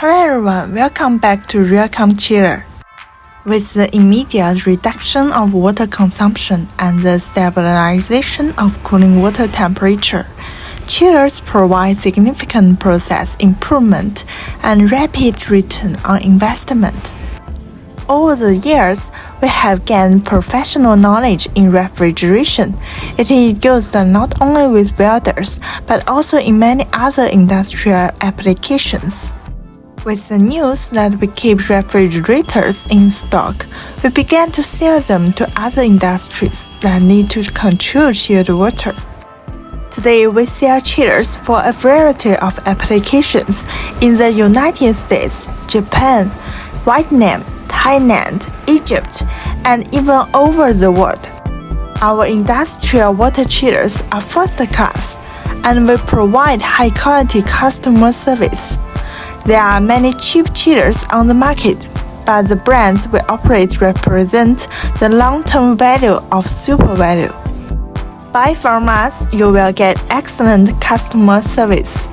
Hello everyone, welcome back to RICOM chiller. With the immediate reduction of water consumption and the stabilization of cooling water temperature, chillers provide significant process improvement and rapid return on investment. Over the years, we have gained professional knowledge in refrigeration. It is used not only with welders, but also in many other industrial applications. With the news that we keep refrigerators in stock, we began to sell them to other industries that need to control chilled water. Today, we sell chillers for a variety of applications in the United States, Japan, Vietnam, Thailand, Egypt, and even over the world. Our industrial water chillers are first class, and we provide high-quality customer service. There are many cheap chillers on the market, but the brands we operate represent the long-term value of super value. Buy from us, you will get excellent customer service.